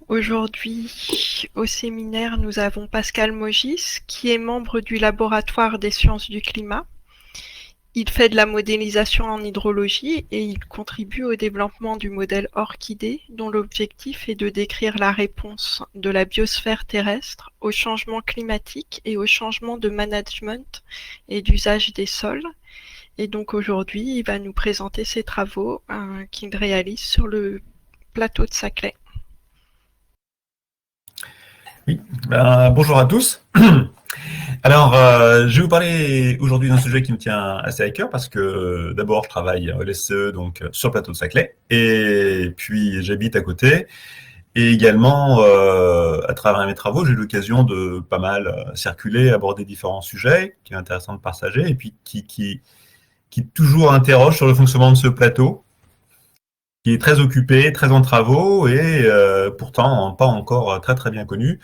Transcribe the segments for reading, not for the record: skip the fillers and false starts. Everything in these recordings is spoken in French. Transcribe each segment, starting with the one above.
Aujourd'hui, au séminaire, nous avons Pascal Mogis, qui est membre du laboratoire des sciences du climat. Il fait de la modélisation en hydrologie et il contribue au développement du modèle Orchidée, dont l'objectif est de décrire la réponse de la biosphère terrestre au changement climatique et au changement de management et d'usage des sols. Et donc aujourd'hui, il va nous présenter ses travaux qu'il réalise sur le plateau de Saclay. Oui, bonjour à tous. Alors, je vais vous parler aujourd'hui d'un sujet qui me tient assez à cœur parce que d'abord, je travaille à l'SCE, donc sur le plateau de Saclay, et puis j'habite à côté. Et également, à travers mes travaux, j'ai eu l'occasion de pas mal circuler, aborder différents sujets qui est intéressant de partager et puis qui toujours interroge sur le fonctionnement de ce plateau, qui est très occupé, très en travaux et pourtant pas encore très très bien connu.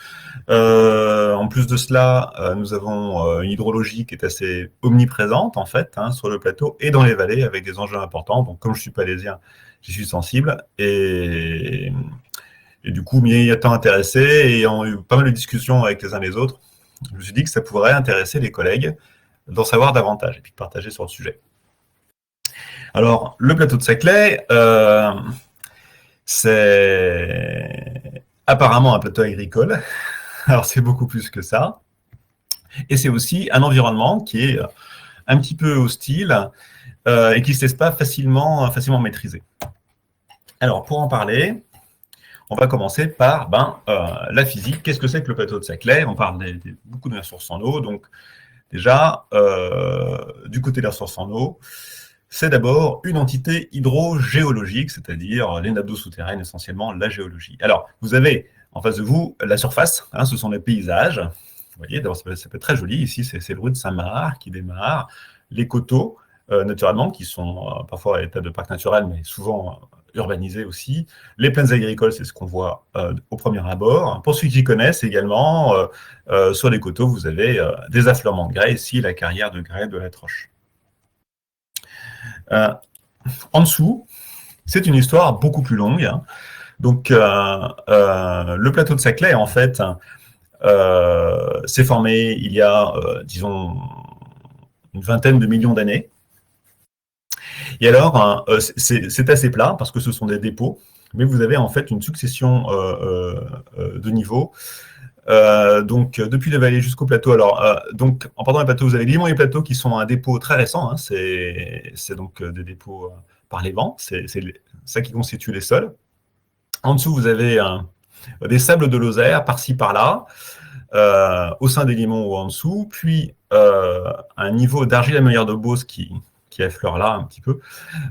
En plus de cela, nous avons une hydrologie qui est assez omniprésente en fait sur le plateau et dans les vallées avec des enjeux importants. Donc comme je suis palésien, j'y suis sensible et du coup m'y étant intéressé et ayant eu pas mal de discussions avec les uns les autres, je me suis dit que ça pourrait intéresser les collègues d'en savoir davantage et puis de partager sur le sujet. Alors, le plateau de Saclay, c'est apparemment un plateau agricole. Alors, c'est beaucoup plus que ça. Et c'est aussi un environnement qui est un petit peu hostile et qui ne se laisse pas facilement maîtriser. Alors, pour en parler, on va commencer par la physique. Qu'est-ce que c'est que le plateau de Saclay? On parle beaucoup de ressources en eau. Donc, déjà, du côté des ressources en eau, c'est d'abord une entité hydrogéologique, c'est-à-dire les nappes d'eau souterraines, essentiellement la géologie. Alors, vous avez en face de vous la surface, ce sont les paysages. Vous voyez, d'abord, ça peut être très joli. Ici, c'est le rue de Saint-Marc qui démarre. Les coteaux, naturellement, qui sont parfois à l'état de parc naturel, mais souvent urbanisés aussi. Les plaines agricoles, c'est ce qu'on voit au premier abord. Pour ceux qui connaissent également, sur les coteaux, vous avez des affleurements de grès. Ici, la carrière de grès de la Troche. En dessous, c'est une histoire beaucoup plus longue. Donc, le plateau de Saclay, en fait, s'est formé il y a, disons, une vingtaine de millions d'années. Et alors, c'est assez plat parce que ce sont des dépôts, mais vous avez en fait une succession de niveaux. Donc, depuis les vallées jusqu'au plateau. Alors, donc, en partant des plateaux, vous avez les limons et plateaux qui sont un dépôt très récent. C'est donc des dépôts par les vents. C'est ça qui constitue les sols. En dessous, vous avez des sables de Lozère, par-ci, par-là, au sein des limons ou en dessous. Puis, un niveau d'argile amelière de Beauce qui affleure là un petit peu.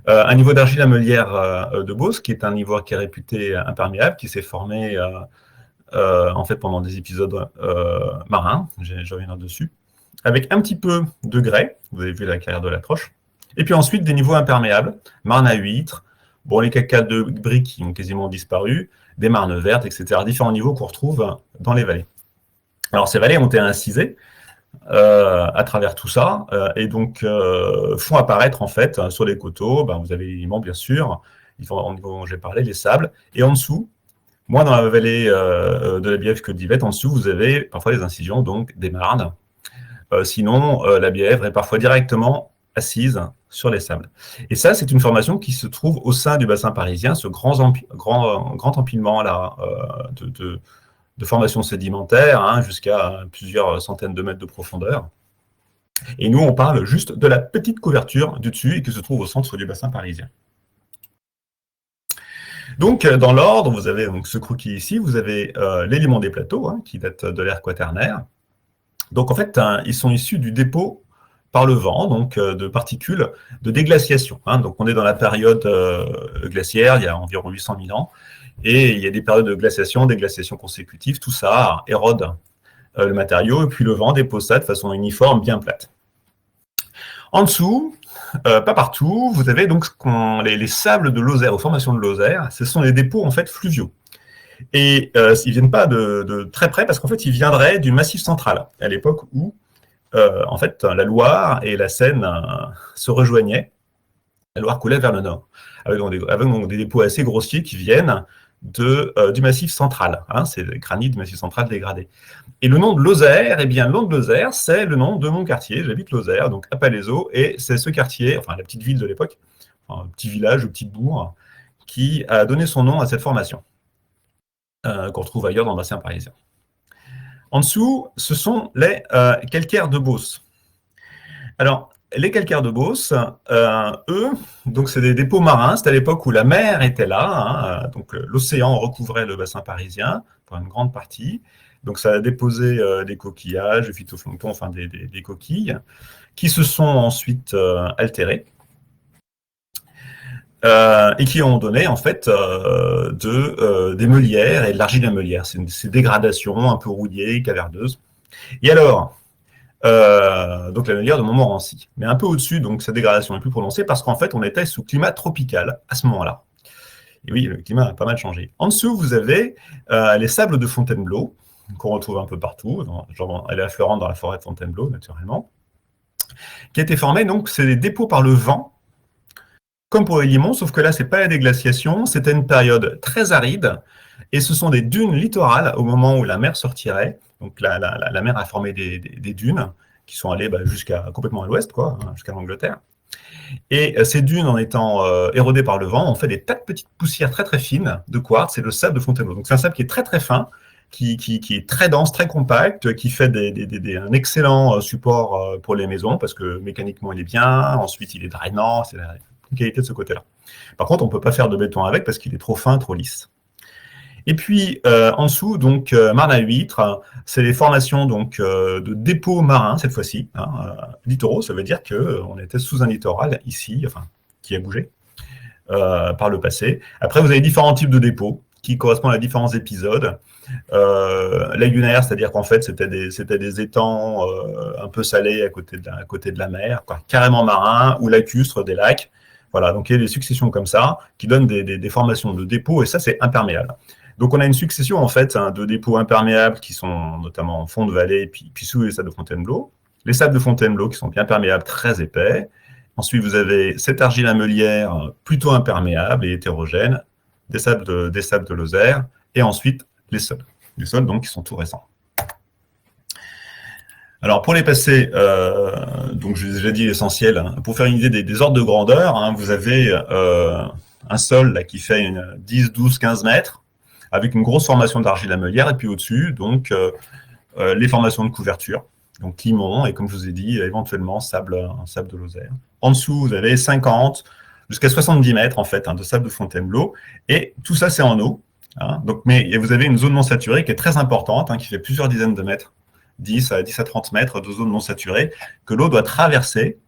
Un niveau d'argile amelière de Beauce, qui est un niveau qui est réputé imperméable, qui s'est formé en fait pendant des épisodes marins, je reviendrai dessus, avec un petit peu de grès, vous avez vu la carrière de la Troche, et puis ensuite des niveaux imperméables, marne à huîtres, bon, les cascades de briques qui ont quasiment disparu, des marnes vertes, etc., différents niveaux qu'on retrouve dans les vallées. Alors ces vallées ont été incisées à travers tout ça, et donc font apparaître en fait sur les coteaux, vous avez les limons bien sûr, j'ai parlé, les sables, et en dessous, moi, dans la vallée de la Bièvre que d'Yvette, en dessous, vous avez parfois des incisions, donc des marnes. Sinon, la Bièvre est parfois directement assise sur les sables. Et ça, c'est une formation qui se trouve au sein du bassin parisien, ce grand empilement là, de formation sédimentaire, jusqu'à plusieurs centaines de mètres de profondeur. Et nous, on parle juste de la petite couverture du dessus et qui se trouve au centre du bassin parisien. Donc, dans l'ordre, vous avez donc ce croquis ici, vous avez les limons des plateaux, qui datent de l'ère quaternaire. Donc, en fait, ils sont issus du dépôt par le vent, donc de particules de déglaciation. Donc, on est dans la période glaciaire, il y a environ 800 000 ans, et il y a des périodes de glaciation, des glaciations consécutives, tout ça érode le matériau, et puis le vent dépose ça de façon uniforme, bien plate. En dessous, pas partout, vous avez donc les sables de Lozère, aux formations de Lozère, ce sont des dépôts en fait fluviaux. Et ils ne viennent pas de très près parce qu'en fait, ils viendraient du Massif central, à l'époque où en fait, la Loire et la Seine se rejoignaient. La Loire coulait vers le nord, avec donc des dépôts assez grossiers qui viennent du Massif central. Hein, c'est le granit du Massif central dégradé. Et le nom de Lozère, eh bien, le nom de Lozère, c'est le nom de mon quartier. J'habite Lozère, donc à Palaiseau, et c'est ce quartier, enfin la petite ville de l'époque, enfin, un petit village, un petit bourg, qui a donné son nom à cette formation, qu'on retrouve ailleurs dans le bassin parisien. En dessous, ce sont les calcaires de Beauce. Alors, les calcaires de Beauce, eux, donc c'est des dépôts marins. C'est à l'époque où la mer était là, hein, donc l'océan recouvrait le bassin parisien pour une grande partie. Donc ça a déposé des coquillages, des phytoplanctons, enfin des coquilles, qui se sont ensuite altérées et qui ont donné en fait des meulières et de l'argile à meulière. C'est une dégradation un peu rouillée, caverneuse. Et alors, donc la meulière de Montmorency, mais un peu au-dessus, donc sa dégradation est plus prononcée parce qu'en fait on était sous climat tropical à ce moment-là. Et oui, le climat a pas mal changé. En dessous, vous avez les sables de Fontainebleau, qu'on retrouve un peu partout, elle est affleurante dans la forêt de Fontainebleau, naturellement, qui a été formée, donc c'est des dépôts par le vent, comme pour les limons, sauf que là, c'est pas la déglaciation, c'était une période très aride, et ce sont des dunes littorales au moment où la mer sortirait. Donc la mer a formé des dunes qui sont allées jusqu'à complètement à l'ouest, quoi, hein, jusqu'à l'Angleterre. Et ces dunes, en étant érodées par le vent, ont fait des tas de petites poussières très très fines de quartz et de sable de Fontainebleau. Donc c'est un sable qui est très très fin, qui est très dense, très compact, qui fait un excellent support pour les maisons parce que mécaniquement il est bien, ensuite il est drainant, c'est la qualité de ce côté-là. Par contre, on ne peut pas faire de béton avec parce qu'il est trop fin, trop lisse. Et puis en dessous, donc marne à huîtres, c'est les formations donc de dépôts marins cette fois-ci, hein, littoraux. Ça veut dire que on était sous un littoral ici, enfin qui a bougé par le passé. Après, vous avez différents types de dépôts qui correspondent à différents épisodes. Lagunaire, c'est-à-dire qu'en fait c'était des étangs un peu salés à côté de la mer, quoi, carrément marins, ou lacustres, des lacs. Voilà, donc il y a des successions comme ça qui donnent des formations de dépôts, et ça c'est imperméable. Donc on a une succession en fait de dépôts imperméables qui sont notamment en fond de vallée, puis sous les sables de Fontainebleau. Les sables de Fontainebleau qui sont bien perméables, très épais. Ensuite vous avez cette argile à meulière plutôt imperméable et hétérogène, des sables de Lozère, et ensuite les sols donc qui sont tout récents. Alors pour les passer, donc je vous ai déjà dit l'essentiel, hein, pour faire une idée des ordres de grandeur, hein, vous avez un sol là, qui fait 10, 12, 15 mètres, avec une grosse formation d'argile à meulière, et puis au-dessus, donc les formations de couverture, donc limon, et comme je vous ai dit, éventuellement un sable de Lozère. En dessous, vous avez 50 jusqu'à 70 mètres en fait, hein, de sable de Fontainebleau, et tout ça c'est en eau. Hein, donc, mais vous avez une zone non saturée qui est très importante, hein, qui fait plusieurs dizaines de mètres, 10 à 30 mètres de zone non saturée, que l'eau doit traverser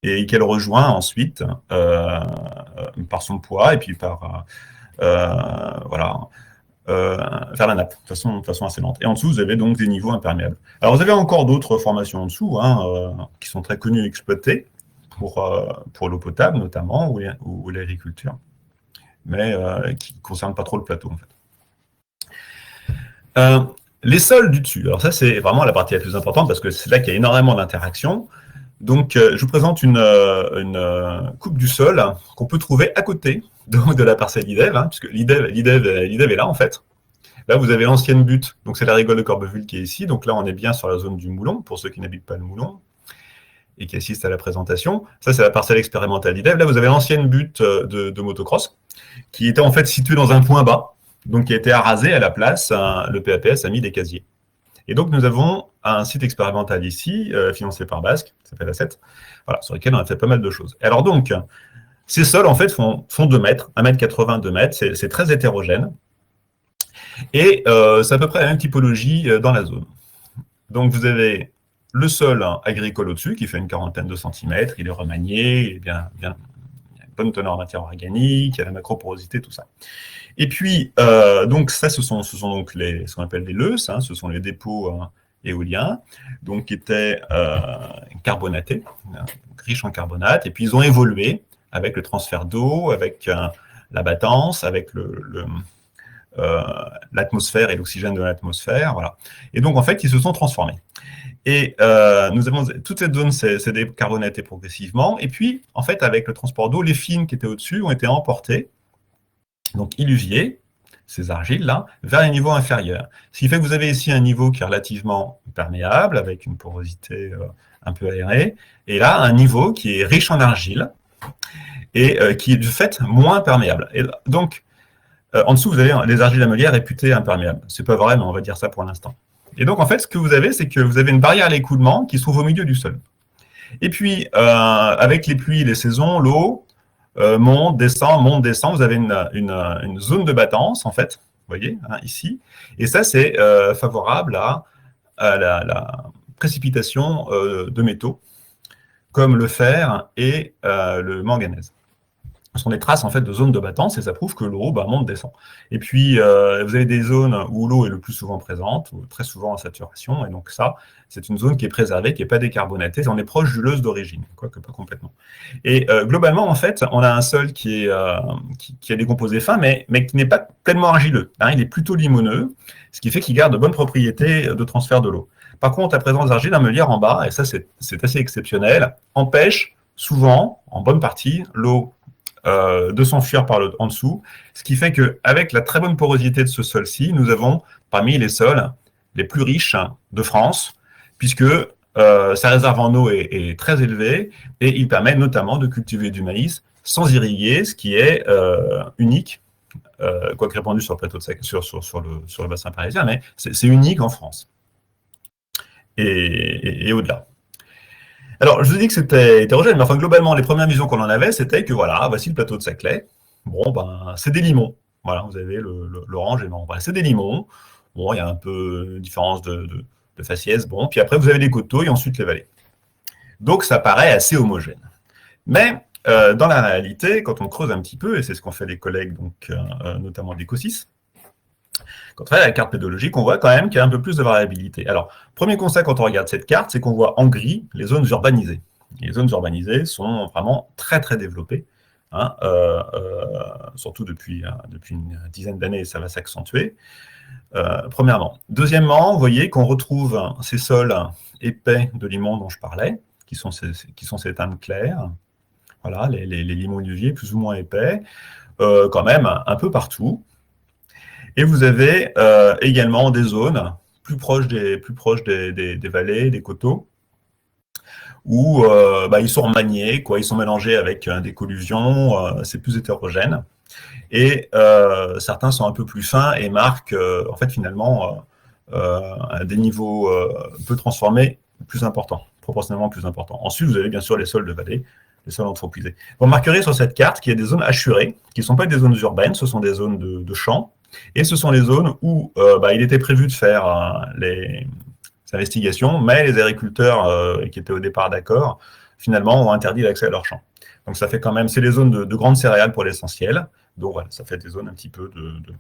et qu'elle rejoint ensuite par son poids et puis par vers la nappe, de façon assez lente. Et en dessous, vous avez donc des niveaux imperméables. Alors, vous avez encore d'autres formations en dessous, hein, qui sont très connues et exploitées pour l'eau potable, notamment, ou l'agriculture, mais qui ne concernent pas trop le plateau, en fait. Les sols du dessus, alors ça, c'est vraiment la partie la plus importante, parce que c'est là qu'il y a énormément d'interactions. Donc, je vous présente une coupe du sol qu'on peut trouver à côté de la parcelle l'IDEV, hein, puisque l'IDEV est là, en fait. Là, vous avez l'ancienne butte, donc c'est la rigole de Corbeville qui est ici. Donc là, on est bien sur la zone du Moulon, pour ceux qui n'habitent pas le Moulon et qui assistent à la présentation. Ça, c'est la parcelle expérimentale l'IDEV. Là, vous avez l'ancienne butte de motocross, qui était en fait située dans un point bas, donc qui a été arasée à la place. Le PAPS a mis des casiers. Et donc, nous avons un site expérimental ici, financé par Basque, qui s'appelle A7, voilà, sur lequel on a fait pas mal de choses. Alors donc, ces sols, en fait, font 2 mètres, 1,80 m, 2 mètres, c'est très hétérogène. Et c'est à peu près la même typologie dans la zone. Donc, vous avez le sol agricole au-dessus, qui fait une quarantaine de centimètres, il est remanié, il est bien, il y a une bonne teneur en matière organique, il y a la macroporosité, tout ça. Et puis, donc ça, ce sont donc ce qu'on appelle les LEUS, hein, ce sont les dépôts éoliens, donc qui étaient carbonatés, riches en carbonate, et puis ils ont évolué avec le transfert d'eau, avec la battance, avec l'atmosphère et l'oxygène de l'atmosphère, voilà. Et donc, en fait, ils se sont transformés. Et nous avons toute cette zone s'est décarbonatée progressivement, et puis, en fait, avec le transport d'eau, les fines qui étaient au-dessus ont été emportées, donc illuviées, ces argiles-là, vers les niveaux inférieurs. Ce qui fait que vous avez ici un niveau qui est relativement perméable, avec une porosité un peu aérée, et là, un niveau qui est riche en argile, et qui est de fait moins perméable. Et donc, en dessous, vous avez les argiles lamellieres réputées imperméables. C'est pas vrai, mais on va dire ça pour l'instant. Et donc, en fait, ce que vous avez, c'est que vous avez une barrière à l'écoulement qui se trouve au milieu du sol. Et puis, avec les pluies et les saisons, l'eau monte, descend. Vous avez une zone de battance, en fait, vous voyez, hein, ici. Et ça, c'est favorable à la précipitation de métaux, comme le fer et le manganèse. Ce sont des traces en fait de zones de battance et ça prouve que l'eau monte, descend. Et puis vous avez des zones où l'eau est le plus souvent présente, ou très souvent en saturation, et donc ça, c'est une zone qui est préservée, qui n'est pas décarbonatée, on est proche du leuse d'origine, quoique pas complètement. Et globalement, en fait, on a un sol qui a des composés fins, mais qui n'est pas pleinement argileux, hein, il est plutôt limoneux, ce qui fait qu'il garde de bonnes propriétés de transfert de l'eau. Par contre, la présence d'argile lamellieres en bas, et ça c'est assez exceptionnel, empêche souvent, en bonne partie, l'eau de s'enfuir en dessous, ce qui fait qu'avec la très bonne porosité de ce sol-ci, nous avons parmi les sols les plus riches de France, puisque sa réserve en eau est très élevée et il permet notamment de cultiver du maïs sans irriguer, ce qui est unique, quoique répandu sur le plateau de sur le bassin parisien, mais c'est unique en France et au-delà. Alors, je vous ai dit que c'était hétérogène, mais enfin, globalement, les premières visions qu'on en avait, c'était que voilà, voici le plateau de Saclay. Bon, c'est des limons. Voilà, vous avez l'orange et le marron. Voilà, c'est des limons. Bon, il y a un peu de différence de faciès. Bon, puis après, vous avez les coteaux et ensuite les vallées. Donc, ça paraît assez homogène. Mais, dans la réalité, quand on creuse un petit peu, et c'est ce qu'ont fait les collègues, donc, notamment d'Eco6, quand on regarde la carte pédologique, on voit quand même qu'il y a un peu plus de variabilité. Alors, premier constat quand on regarde cette carte, c'est qu'on voit en gris les zones urbanisées. Les zones urbanisées sont vraiment très, très développées, hein, surtout depuis une dizaine d'années, ça va s'accentuer, premièrement. Deuxièmement, vous voyez qu'on retrouve ces sols épais de limon dont je parlais, qui sont ces teintes claires, voilà, les limons uviers plus ou moins épais, quand même un peu partout. Et vous avez également des zones plus proches des vallées, des coteaux, où ils sont remaniés, quoi, ils sont mélangés avec des collusions, c'est plus hétérogène. Et certains sont un peu plus fins et marquent, en fait, finalement, des niveaux peu transformés plus importants, proportionnellement plus importants. Ensuite, vous avez bien sûr les sols de vallée, les sols anthropisés. Vous remarquerez sur cette carte qu'il y a des zones hachurées, qui ne sont pas des zones urbaines, ce sont des zones de champs. Et ce sont les zones où il était prévu de faire les investigations, mais les agriculteurs qui étaient au départ d'accord, finalement, ont interdit l'accès à leurs champs. Donc ça fait quand même, c'est les zones de grandes céréales pour l'essentiel. Donc voilà, ça fait des zones un petit peu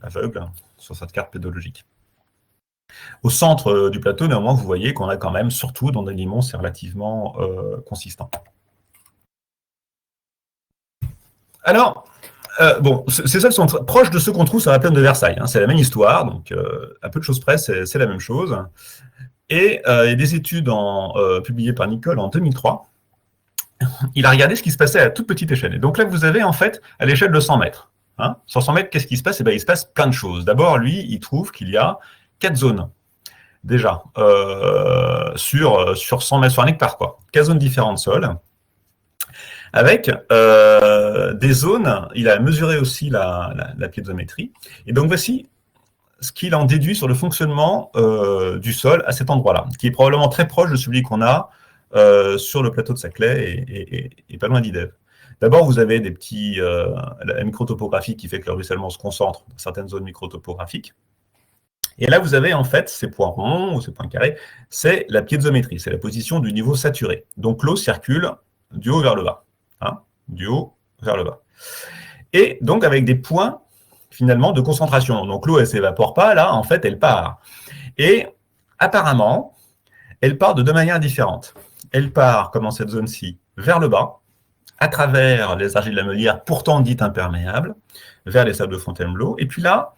aveugles sur cette carte pédologique. Au centre du plateau, néanmoins, vous voyez qu'on a quand même, surtout dans des limons, c'est relativement consistant. Alors, ces sols sont proches de ceux qu'on trouve sur la plaine de Versailles. Hein, c'est la même histoire, donc à peu de choses près, c'est la même chose. Et il y a des études publiées par Nicole en 2003. Il a regardé ce qui se passait à toute petite échelle. Et donc là, vous avez en fait à l'échelle de 100 mètres. Hein, sur 100 mètres, qu'est-ce qui se passe? Il se passe plein de choses. D'abord, lui, il trouve qu'il y a 4 zones, déjà, sur 100 mètres, sur un hectare, quoi. 4 zones différentes de sol. Avec des zones, il a mesuré aussi la piézométrie. Et donc voici ce qu'il en déduit sur le fonctionnement du sol à cet endroit-là, qui est probablement très proche de celui qu'on a sur le plateau de Saclay et pas loin d'Idève. D'abord, vous avez des petits la microtopographie qui fait que le ruissellement se concentre dans certaines zones microtopographiques. Et là, vous avez en fait ces points ronds ou ces points carrés, c'est la piézométrie, c'est la position du niveau saturé. Donc l'eau circule du haut vers le bas. Hein, du haut vers le bas. Et donc, avec des points, finalement, de concentration. Donc, l'eau, elle ne s'évapore pas, là, en fait, elle part. Et apparemment, elle part de deux manières différentes. Elle part, comme dans cette zone-ci, vers le bas, à travers les argiles lamellieres, pourtant dites imperméables, vers les sables de Fontainebleau. Et puis là,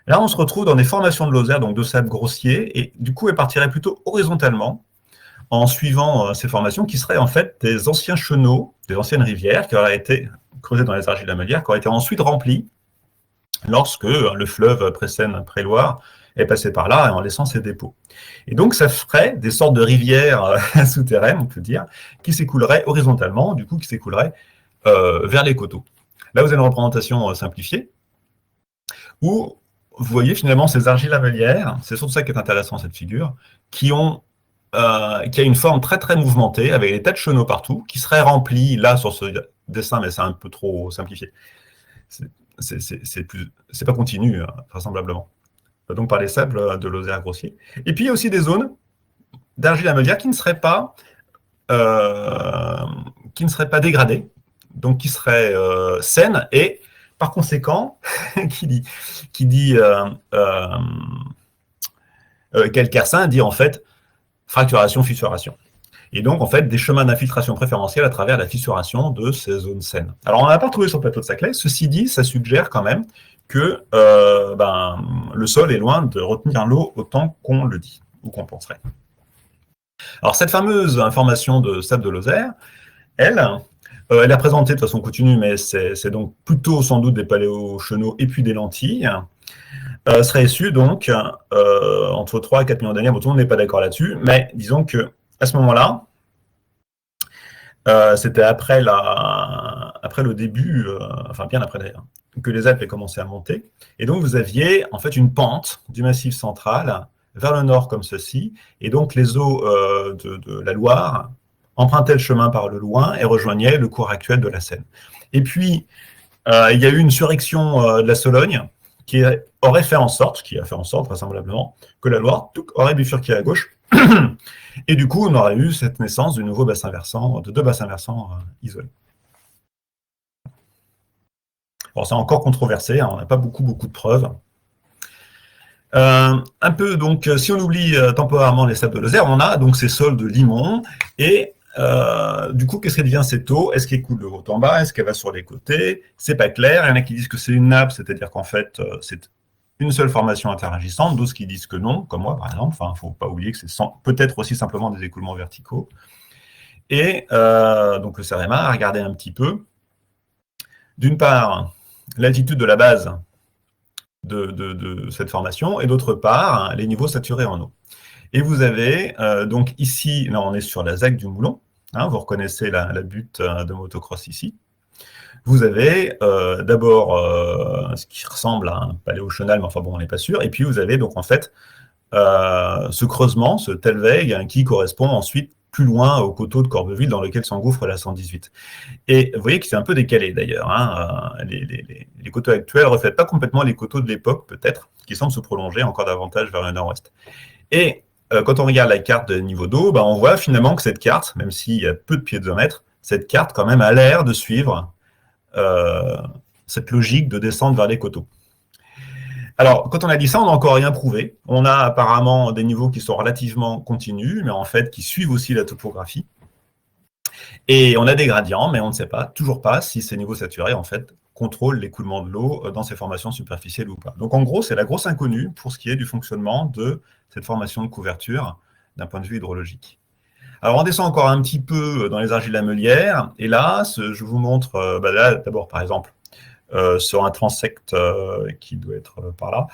on se retrouve dans des formations de lozère, donc de sable grossier, et du coup, elle partirait plutôt horizontalement, en suivant ces formations qui seraient en fait des anciens chenaux, des anciennes rivières qui auraient été creusées dans les argiles lamellieres, qui auraient été ensuite remplies lorsque le fleuve Pré-Seine-Pré-Loire est passé par là en laissant ses dépôts. Et donc, ça ferait des sortes de rivières souterraines, on peut dire, qui s'écouleraient horizontalement, du coup, qui s'écouleraient vers les coteaux. Là, vous avez une représentation simplifiée, où vous voyez finalement ces argiles lamelières, c'est surtout ça qui est intéressant, cette figure, qui a une forme très très mouvementée, avec des tas de chenaux partout, qui seraient remplis, là sur ce dessin, mais c'est un peu trop simplifié, c'est pas continu, vraisemblablement. Donc par les sables de Lozère grossier. Et puis il y a aussi des zones d'argile lamelière qui ne seraient pas dégradées, donc qui seraient saines, et par conséquent, qui dit calcaire sain dit en fait fracturation, fissuration. Et donc, en fait, des chemins d'infiltration préférentiels à travers la fissuration de ces zones saines. Alors, on n'a pas trouvé sur le plateau de Saclay. Ceci dit, ça suggère quand même que le sol est loin de retenir l'eau autant qu'on le dit, ou qu'on penserait. Alors, cette fameuse information de sable de Lozère, elle est présentée de façon continue, mais c'est donc plutôt sans doute des paléochenaux et puis des lentilles. Serait issue donc entre 3 et 4 millions d'années. Bon, tout le monde n'est pas d'accord là-dessus, mais disons que à ce moment-là, c'était après le début, enfin bien après d'ailleurs, que les Alpes aient commencé à monter. Et donc vous aviez en fait une pente du Massif central vers le nord comme ceci, et donc les eaux de la Loire empruntaient le chemin par le loin et rejoignaient le cours actuel de la Seine. Et puis il y a eu une surrection de la Sologne qui a fait en sorte vraisemblablement, que la Loire aurait bifurqué à gauche. Et du coup, on aurait eu cette naissance de deux bassins versants isolés. Bon, c'est encore controversé, on n'a pas beaucoup de preuves. Un peu, donc, si on oublie temporairement les sables de Lozère, on a donc ces sols de limon, et du coup, qu'est-ce qui devient cette eau? Est-ce qu'elle coule de haut en bas? Est-ce qu'elle va sur les côtés? C'est pas clair. Il y en a qui disent que c'est une nappe, c'est-à-dire qu'en fait, c'est une seule formation interagissante, d'autres qui disent que non, comme moi par exemple. Enfin, il ne faut pas oublier que c'est peut-être aussi simplement des écoulements verticaux. Et donc le CEREMA a regardé un petit peu, d'une part, l'altitude de la base de cette formation, et d'autre part, les niveaux saturés en eau. Et vous avez, donc ici, là on est sur la ZAC du Moulon, vous reconnaissez la butte de motocross ici. Vous avez d'abord ce qui ressemble à un paléochenal, mais enfin bon, on n'est pas sûr. Et puis vous avez donc en fait ce creusement, ce Telweg, qui correspond ensuite plus loin au coteau de Corbeville dans lequel s'engouffre la 118. Et vous voyez que c'est un peu décalé d'ailleurs. Les coteaux actuels ne reflètent pas complètement les coteaux de l'époque, peut-être, qui semblent se prolonger encore davantage vers le nord-ouest. Et quand on regarde la carte de niveau d'eau, on voit finalement que cette carte, même s'il y a peu de piézomètres, cette carte quand même a l'air de suivre cette logique de descente vers les coteaux. Alors, quand on a dit ça, on n'a encore rien prouvé. On a apparemment des niveaux qui sont relativement continus, mais en fait qui suivent aussi la topographie. Et on a des gradients, mais on ne sait pas, toujours pas, si ces niveaux saturés, en fait, contrôlent l'écoulement de l'eau dans ces formations superficielles ou pas. Donc, en gros, c'est la grosse inconnue pour ce qui est du fonctionnement de cette formation de couverture d'un point de vue hydrologique. Alors, on descend encore un petit peu dans les argiles lamelières, et là, je vous montre, là, d'abord, par exemple, sur un transect qui doit être par là.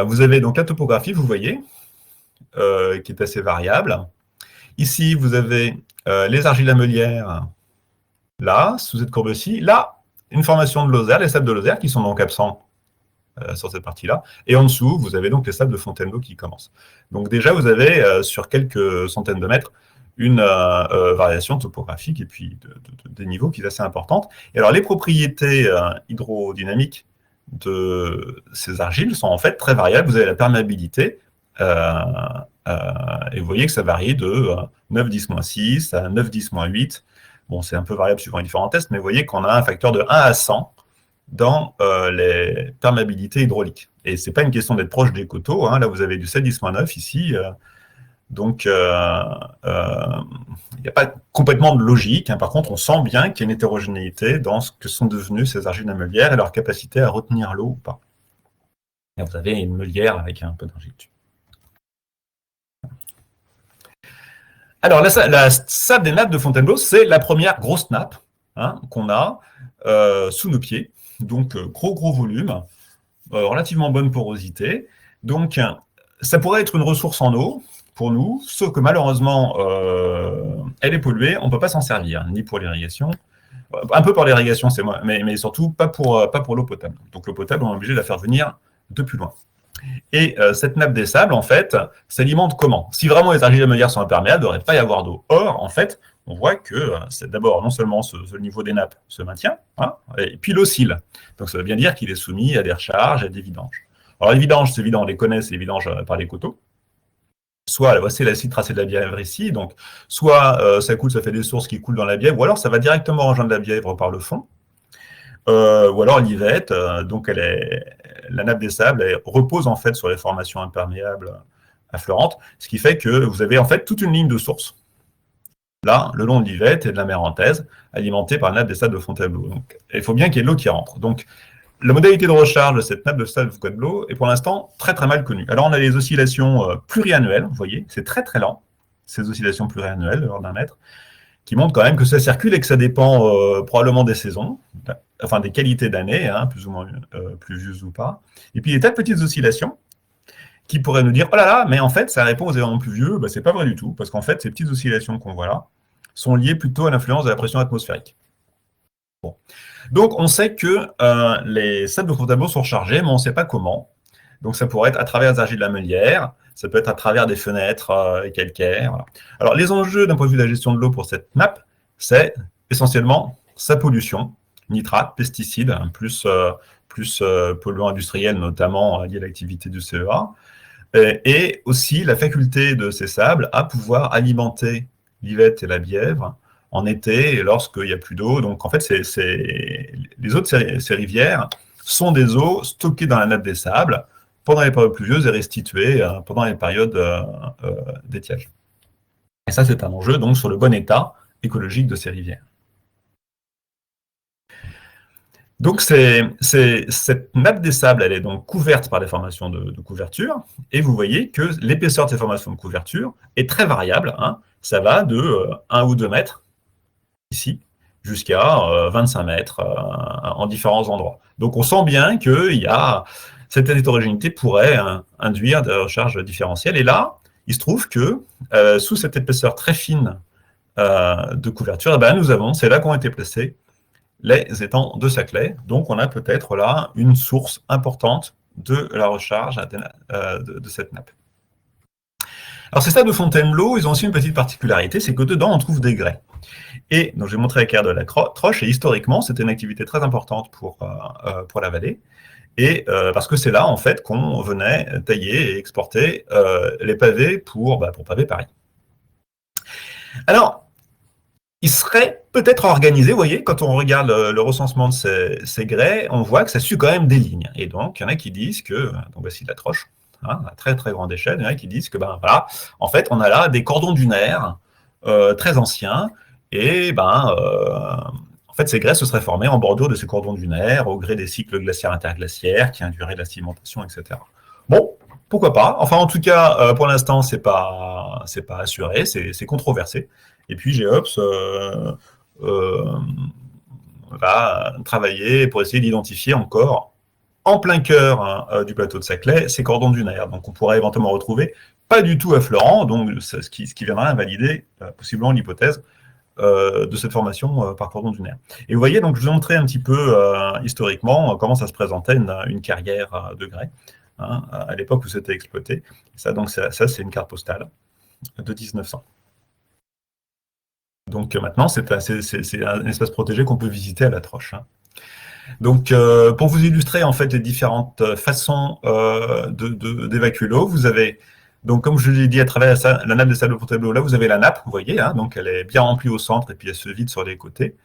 Vous avez donc la topographie, vous voyez, qui est assez variable. Ici, vous avez les argiles lamelières, là, sous cette courbe-ci. Là, une formation de Lozère, les sables de Lozère, qui sont donc absents sur cette partie-là. Et en dessous, vous avez donc les sables de Fontainebleau qui commencent. Donc déjà, vous avez sur quelques centaines de mètres une variation topographique et puis des niveaux qui est assez importante. Et alors, les propriétés hydrodynamiques de ces argiles sont en fait très variables. Vous avez la perméabilité, et vous voyez que ça varie de 9-10-6 à 9-10-8. Bon, c'est un peu variable suivant les différents tests, mais vous voyez qu'on a un facteur de 1 à 100 dans les perméabilités hydrauliques. Et ce n'est pas une question d'être proche des coteaux. Là, vous avez du 7-10-9 ici. Donc, il n'y a pas complètement de logique. Par contre, on sent bien qu'il y a une hétérogénéité dans ce que sont devenus ces argiles lamelières et leur capacité à retenir l'eau ou pas. Et vous avez une meulière avec un peu d'argile dessus. Alors, la sable des nappes de Fontainebleau, c'est la première grosse nappe qu'on a sous nos pieds. donc gros volume, relativement bonne porosité. Donc, ça pourrait être une ressource en eau pour nous, sauf que malheureusement, elle est polluée, on ne peut pas s'en servir, ni pour l'irrigation, un peu pour l'irrigation, c'est moi, mais surtout pas pour l'eau potable. Donc l'eau potable, on est obligé de la faire venir de plus loin. Et cette nappe des sables, en fait, s'alimente comment? Si vraiment les argiles ammoniaires sont imperméables, il ne devrait pas y avoir d'eau. Or, en fait, on voit que c'est d'abord, non seulement ce niveau des nappes se maintient, hein, et puis il oscille. Donc ça veut bien dire qu'il est soumis à des recharges, à des vidanges. Alors les vidanges, c'est évident, on les connaît, c'est les vidanges par les coteaux. Soit, voici l'acide tracé de la Bièvre ici, donc soit ça coule, ça fait des sources qui coulent dans la Bièvre, ou alors ça va directement rejoindre la Bièvre par le fond. Ou alors l'ivette, donc la nappe des sables repose en fait sur les formations imperméables affleurantes, ce qui fait que vous avez en fait toute une ligne de sources, là, le long de l'ivette et de la mer Antaise, alimentée par la nappe des sables de Fontainebleau. Donc, il faut bien qu'il y ait de l'eau qui rentre. Donc, la modalité de recharge de cette nappe de sable de Fontainebleau est pour l'instant très mal connue. Alors, on a les oscillations pluriannuelles, vous voyez, c'est très lent, ces oscillations pluriannuelles de l'ordre d'un mètre, qui montrent quand même que ça circule et que ça dépend probablement des saisons, enfin des qualités d'année, hein, plus ou moins pluvieuses ou pas. Et puis, il y a des tas de petites oscillations qui pourraient nous dire « Oh là là, mais en fait, ça répond aux événements pluvieux. » Ben, c'est pas vrai du tout, parce qu'en fait, ces petites oscillations qu'on voit là sont liées plutôt à l'influence de la pression atmosphérique. Bon. Donc, on sait que les sables de Fontainebleau sont rechargés, mais on ne sait pas comment. Donc, ça pourrait être à travers les argiles lamelières, ça peut être à travers des fenêtres calcaires. Voilà. Alors, les enjeux d'un point de vue de la gestion de l'eau pour cette nappe, c'est essentiellement sa pollution, nitrates, pesticides, hein, plus polluants industriels, notamment liés à l'activité du CEA, et aussi la faculté de ces sables à pouvoir alimenter l'Yvette et la Bièvre en été, lorsqu'il n'y a plus d'eau. Donc, en fait, les eaux de ces rivières sont des eaux stockées dans la nappe des sables pendant les périodes pluvieuses et restituées pendant les périodes d'étiage. Et ça, c'est un enjeu donc sur le bon état écologique de ces rivières. Donc, cette nappe des sables, elle est donc couverte par des formations de couverture, et vous voyez que l'épaisseur de ces formations de couverture est très variable. Hein. Ça va de 1 ou 2 mètres, ici, jusqu'à 25 mètres en différents endroits. Donc, on sent bien que cette hétérogénéité pourrait induire des recharges différentielles. Et là, il se trouve que sous cette épaisseur très fine de couverture, c'est là qu'ont été placés les étangs de Saclay. Donc, on a peut-être là une source importante de la recharge de cette nappe. Alors, ces sables de Fontainebleau, ils ont aussi une petite particularité, c'est que dedans, on trouve des grès. Et donc, j'ai montré la carte de la Troche, et historiquement, c'était une activité très importante pour la vallée, et parce que c'est là, en fait, qu'on venait tailler et exporter les pavés pour paver Paris. Alors, il serait peut-être organisé, vous voyez, quand on regarde le recensement de ces grès, on voit que ça suit quand même des lignes. Et donc, il y en a qui disent que, donc voici la Troche, hein, à très grande échelle, il y en a qui disent que, voilà, en fait, on a là des cordons dunaires très anciens, et en fait, ces grès se seraient formés en bordure de ces cordons dunaires, au gré des cycles glaciaires interglaciaires qui induiraient de la sédimentation, etc. Bon, pourquoi pas. Enfin, en tout cas, pour l'instant, c'est pas assuré, c'est controversé. Et puis GEOPS va travailler pour essayer d'identifier encore, en plein cœur du plateau de Saclay, ces cordons dunaires. Donc on pourrait éventuellement retrouver, pas du tout affleurant, donc ce qui viendra invalider possiblement l'hypothèse de cette formation par cordon dunaire. Et vous voyez, donc je vous ai montré un petit peu historiquement comment ça se présentait une carrière de grès, hein, à l'époque où c'était exploité. Ça, c'est une carte postale de 1900. Donc maintenant, c'est un espace protégé qu'on peut visiter à la Troche. Hein. Donc, pour vous illustrer en fait les différentes façons d'évacuer l'eau, vous avez, donc comme je l'ai dit, à travers la nappe des sables de Fontainebleau, là vous avez la nappe, vous voyez, hein, donc elle est bien remplie au centre et puis elle se vide sur les côtés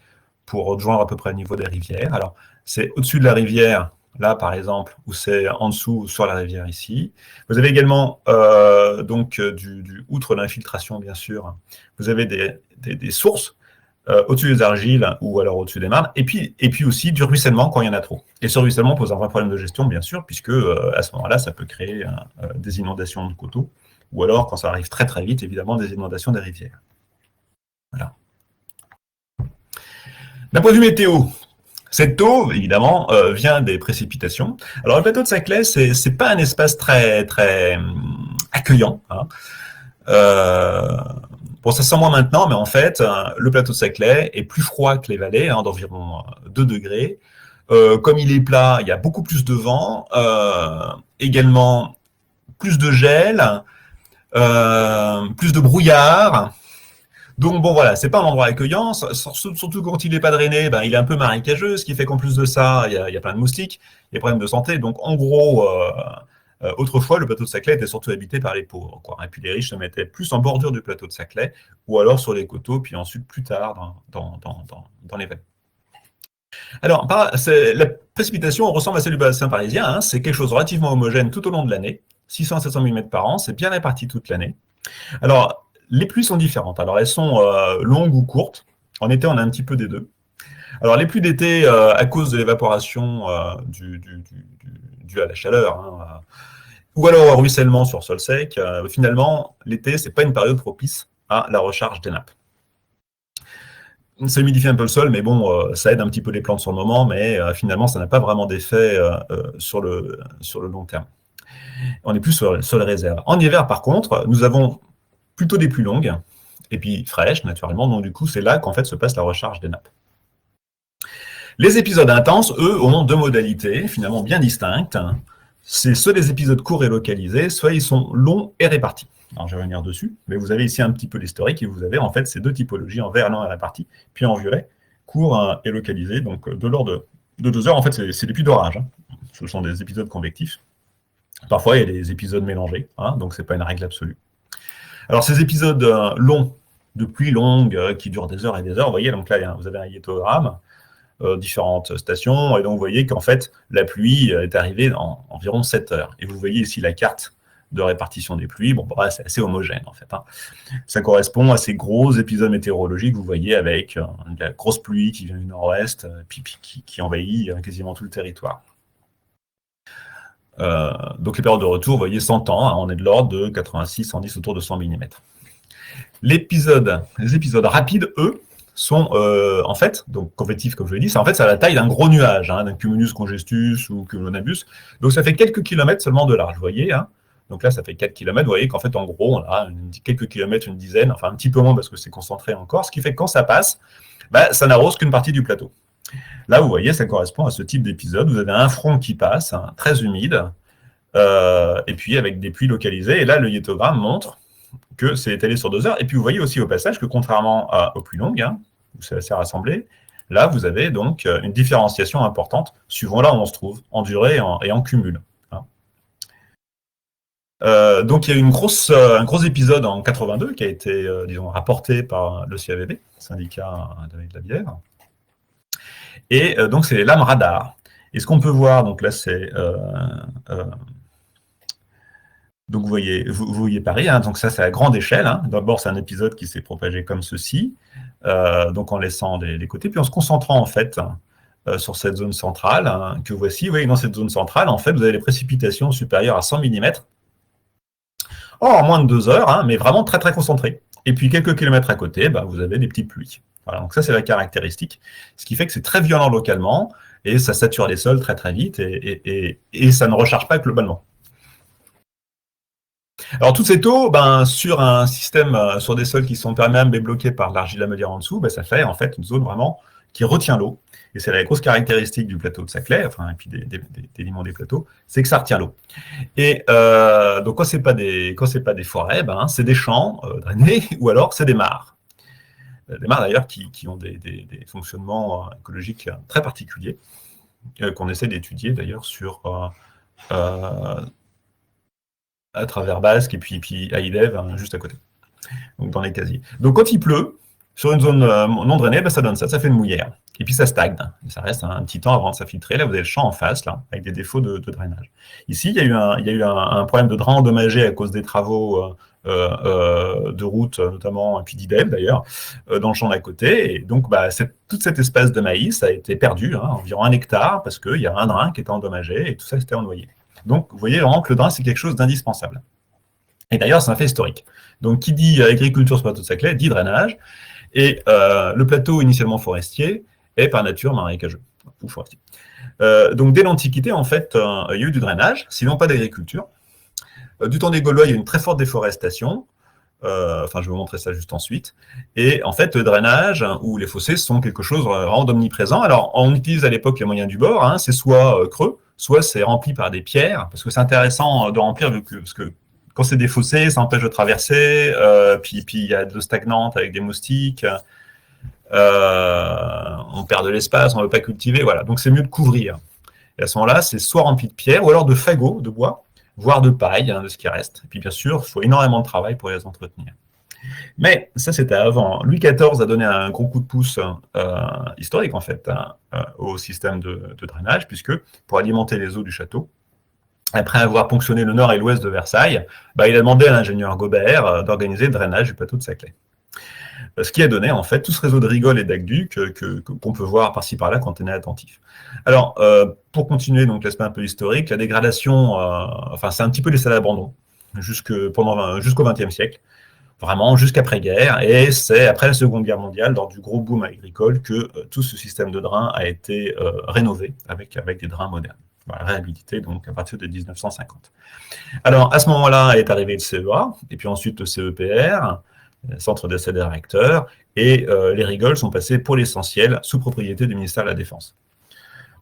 pour rejoindre à peu près le niveau des rivières. Alors, c'est au-dessus de la rivière, là par exemple, ou c'est en dessous sur la rivière ici. Vous avez également, outre l'infiltration bien sûr, vous avez des sources au-dessus des argiles ou alors au-dessus des marnes, et puis aussi du ruissellement quand il y en a trop. Et ce ruissellement pose un vrai problème de gestion, bien sûr, puisque à ce moment-là, ça peut créer des inondations de coteaux, ou alors, quand ça arrive très vite, évidemment, des inondations des rivières. Voilà. D'un point de vue météo, Cette eau, évidemment, vient des précipitations. Alors, le plateau de Saclay, c'est pas un espace très accueillant. Hein. Bon, ça se sent moins maintenant, mais en fait, le plateau de Saclay est plus froid que les vallées, hein, d'environ 2 degrés. Comme il est plat, il y a beaucoup plus de vent, également plus de gel, plus de brouillard. Donc bon voilà, c'est pas un endroit accueillant, surtout quand il n'est pas drainé, ben, il est un peu marécageux, ce qui fait qu'en plus de ça, il y a plein de moustiques, il y a des problèmes de santé. Donc en gros, autrefois, le plateau de Saclay était surtout habité par les pauvres, quoi. Et puis les riches se mettaient plus en bordure du plateau de Saclay, ou alors sur les coteaux, puis ensuite plus tard dans les vallées. Alors, la précipitation ressemble à celle du bassin parisien, hein, c'est quelque chose de relativement homogène tout au long de l'année, 600 à 700 mm par an, c'est bien réparti toute l'année. Alors, les pluies sont différentes. Alors, elles sont longues ou courtes. En été, on a un petit peu des deux. Alors, les pluies d'été, à cause de l'évaporation due à la chaleur, hein, ou alors au ruissellement sur sol sec, finalement, l'été, c'est pas une période propice à la recharge des nappes. Ça humidifie un peu le sol, mais bon, ça aide un petit peu les plantes sur le moment, mais finalement, ça n'a pas vraiment d'effet sur le long terme. On est plus sur les réserves. En hiver, par contre, nous avons plutôt des pluies longues, et puis fraîches, naturellement, donc du coup, c'est là qu'en fait se passe la recharge des nappes. Les épisodes intenses, eux, ont 2 modalités, finalement bien distinctes. C'est soit des épisodes courts et localisés, soit ils sont longs et répartis. Alors, je vais revenir dessus, mais vous avez ici un petit peu l'historique, et vous avez en fait ces 2 typologies, en vert, long et réparti, puis en violet, court et localisé, donc de l'ordre de 2 heures. En fait, c'est des pluies d'orage, hein. Ce sont des épisodes convectifs. Parfois, il y a des épisodes mélangés, hein, donc c'est pas une règle absolue. Alors, ces épisodes longs, de pluie longue, qui durent des heures et des heures, vous voyez, donc là, vous avez un hiétogramme, différentes stations, et donc vous voyez qu'en fait, la pluie est arrivée en environ 7 heures. Et vous voyez ici la carte de répartition des pluies. Bon, bah, c'est assez homogène, en fait. Hein. Ça correspond à ces gros épisodes météorologiques, vous voyez, avec de la grosse pluie qui vient du nord-ouest, puis qui envahit quasiment tout le territoire. Donc les périodes de retour, vous voyez, 100 ans, hein, on est de l'ordre de 86, 110, autour de 100 mm. Les épisodes rapides, eux, sont en fait, donc convectifs comme je l'ai dit, c'est à la taille d'un gros nuage, hein, d'un cumulus congestus ou cumulonimbus. Donc ça fait quelques kilomètres seulement de large, vous voyez. Hein. Donc là, ça fait 4 km, vous voyez qu'en fait, en gros, on a quelques kilomètres, une dizaine, enfin un petit peu moins parce que c'est concentré encore, ce qui fait que quand ça passe, bah, ça n'arrose qu'une partie du plateau. Là, vous voyez, ça correspond à ce type d'épisode. Vous avez un front qui passe, hein, très humide, et puis avec des pluies localisées. Et là, le hiétogramme montre que c'est étalé sur 2 heures. Et puis, vous voyez aussi au passage que contrairement aux pluies longues, hein, où c'est assez rassemblé, là, vous avez donc une différenciation importante suivant là où on se trouve, en durée et en cumul. Hein. Donc, il y a eu un gros épisode en 82 qui a été, disons, rapporté par le CAVB, syndicat de la bière. Et donc, c'est les lames radar. Et ce qu'on peut voir, donc là, c'est... donc, vous voyez Paris, hein, donc ça, c'est à grande échelle. Hein. D'abord, c'est un épisode qui s'est propagé comme ceci, donc en laissant les côtés, puis en se concentrant, en fait, sur cette zone centrale, hein, que voici. Vous voyez, dans cette zone centrale, en fait, vous avez les précipitations supérieures à 100 mm, en moins de 2 heures, hein, mais vraiment très, très concentrées. Et puis, quelques kilomètres à côté, bah, vous avez des petites pluies. Voilà, donc ça, c'est la caractéristique, ce qui fait que c'est très violent localement, et ça sature les sols très, très vite, et ça ne recharge pas globalement. Alors, toute cette eau, ben, sur un système, sur des sols qui sont perméables et bloqués par l'argile lamelière en dessous, ben, ça fait en fait une zone vraiment qui retient l'eau. Et c'est la grosse caractéristique du plateau de Saclay, enfin, et puis des limons des plateaux, c'est que ça retient l'eau. Et donc, quand c'est pas des forêts, ben, c'est des champs drainés, ou alors c'est des mares. Des mares d'ailleurs qui ont des fonctionnements écologiques très particuliers, qu'on essaie d'étudier d'ailleurs sur... à travers Basque et puis à Idev, hein, juste à côté, donc dans les casiers. Donc quand il pleut, sur une zone non drainée, ben, ça donne ça fait une mouillère. Et puis ça stagne, et ça reste un petit temps avant de s'infiltrer. Là, vous avez le champ en face, là, avec des défauts de drainage. Ici, il y a eu un problème de drain endommagé à cause des travaux de route, notamment, et puis d'Idev d'ailleurs, dans le champ d'à côté. Et donc, bah, toute cet espace de maïs a été perdu, hein, environ 1 hectare, parce qu'il y a un drain qui était endommagé, et tout ça, c'était ennoyé. Donc, vous voyez vraiment que le drain, c'est quelque chose d'indispensable. Et d'ailleurs, c'est un fait historique. Donc, qui dit agriculture sur le plateau de Saclay, dit drainage. Et le plateau initialement forestier est par nature marécageux. Donc, dès l'Antiquité, en fait, il y a eu du drainage, sinon pas d'agriculture. Du temps des Gaulois, il y a eu une très forte déforestation. Je vais vous montrer ça juste ensuite. Et en fait, le drainage ou les fossés sont quelque chose vraiment d'omniprésent. Alors, on utilise à l'époque les moyens du bord. Hein, c'est soit creux, soit c'est rempli par des pierres, parce que c'est intéressant de remplir, parce que quand c'est des fossés, ça empêche de traverser. Puis il y a de l'eau stagnante avec des moustiques. On perd de l'espace, on ne veut pas cultiver. Voilà. Donc, c'est mieux de couvrir. Et à ce moment-là, c'est soit rempli de pierres, ou alors de fagots, de bois, voire de paille, hein, de ce qui reste. Et puis bien sûr, il faut énormément de travail pour les entretenir. Mais ça, c'était avant. Louis XIV a donné un gros coup de pouce historique, en fait, au système de drainage, puisque pour alimenter les eaux du château, après avoir ponctionné le nord et l'ouest de Versailles, il a demandé à l'ingénieur Gobert d'organiser le drainage du plateau de Saclay. Ce qui a donné, en fait, tout ce réseau de rigoles et d'aqueducs qu'on peut voir par-ci par-là quand on est attentif. Alors, pour continuer donc l'aspect un peu historique, la dégradation, c'est un petit peu laissé à l'abandon jusqu'au XXe siècle, vraiment jusqu'après-guerre, et c'est après la Seconde Guerre mondiale, lors du gros boom agricole, que tout ce système de drains a été rénové avec des drains modernes, réhabilité donc à partir de 1950. Alors, à ce moment-là est arrivé le CEA, et puis ensuite le CEPR, centre d'essai des réacteurs, et les rigoles sont passées pour l'essentiel sous propriété du ministère de la Défense.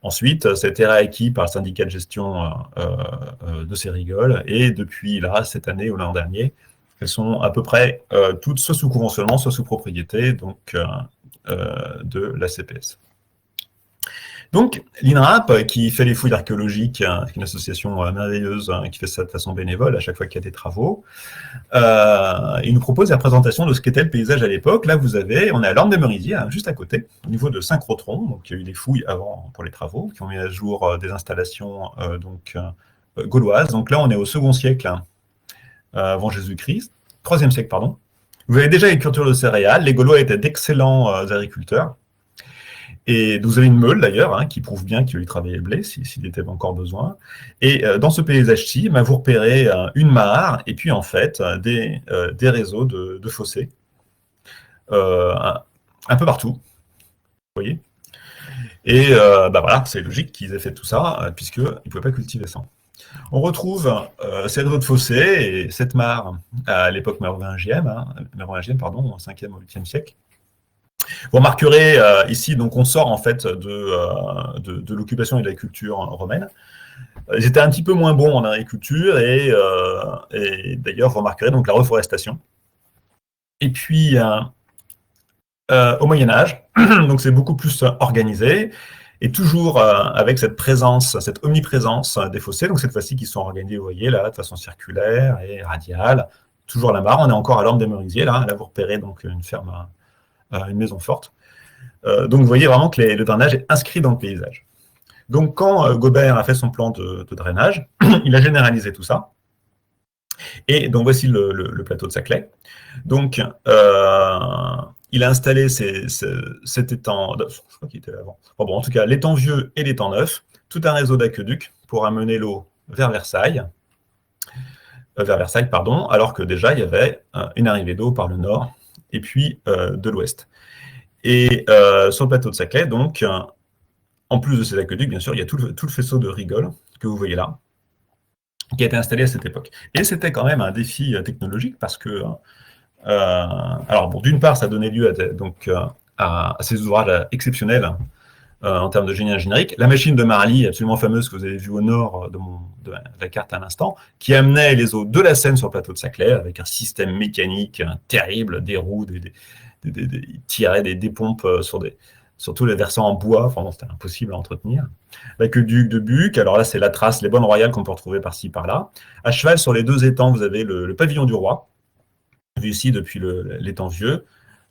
Ensuite, ça a été réacquis par le syndicat de gestion de ces rigoles, et depuis là, cette année ou l'an dernier, elles sont à peu près toutes soit sous conventionnement, soit sous propriété donc, de la CPS. Donc, l'INRAP, qui fait les fouilles archéologiques, une association merveilleuse qui fait ça de façon bénévole à chaque fois qu'il y a des travaux, il nous propose la présentation de ce qu'était le paysage à l'époque. Là, on est à l'Orme des Merisiers, juste à côté, au niveau de Saint-Crotron. Donc, il y a eu des fouilles avant pour les travaux, qui ont mis à jour des installations gauloises. Donc là, on est au second siècle avant Jésus-Christ, 3e siècle, pardon. Vous avez déjà les cultures de céréales. Les Gaulois étaient d'excellents agriculteurs. Et vous avez une meule d'ailleurs, qui prouve bien qu'il travaillait le blé, s'il était encore besoin. Et dans ce paysage-ci, vous repérez une mare, et puis en fait, des réseaux de fossés, un peu partout, vous voyez. Et voilà, c'est logique qu'ils aient fait tout ça, puisqu'ils ne pouvaient pas cultiver ça. On retrouve ces réseaux de fossés et cette mare à l'époque mérovingienne, au 5e au 8e siècle. Vous remarquerez ici, donc on sort en fait de l'occupation et de la culture romaine. Ils étaient un petit peu moins bons en agriculture et d'ailleurs vous remarquerez donc la reforestation. Et puis au Moyen-Âge, donc c'est beaucoup plus organisé et toujours avec cette présence, cette omniprésence des fossés. Donc cette fois-ci qui sont organisés, vous voyez là, de façon circulaire et radiale. Toujours la mare, on est encore à l'Orme des Merisiers là vous repérez donc une ferme. Une maison forte. Donc vous voyez vraiment que le drainage est inscrit dans le paysage. Donc quand Gobert a fait son plan de drainage, il a généralisé tout ça. Et donc voici le plateau de Saclay. Donc il a installé cet étang, je crois qu'il était avant. En tout cas, l'étang vieux et l'étang neuf, tout un réseau d'aqueducs pour amener l'eau vers Versailles, alors que déjà il y avait une arrivée d'eau par le nord et puis de l'ouest. Et sur le plateau de Saclay, donc, en plus de ces aqueducs, bien sûr, il y a tout le faisceau de rigoles que vous voyez là, qui a été installé à cette époque. Et c'était quand même un défi technologique parce que, d'une part, ça donnait lieu à ces ouvrages exceptionnels en termes de génie ingénierique. La machine de Marly, absolument fameuse, que vous avez vue au nord de la carte à l'instant, qui amenait les eaux de la Seine sur le plateau de Saclay avec un système mécanique terrible, des roues, il tirait des pompes sur tous les versants en bois, c'était impossible à entretenir. L'aqueduc de Buc, alors là c'est la trace, les bonnes royales qu'on peut retrouver par-ci par-là. À cheval sur les deux étangs, vous avez le pavillon du roi, vu ici depuis l'étang vieux.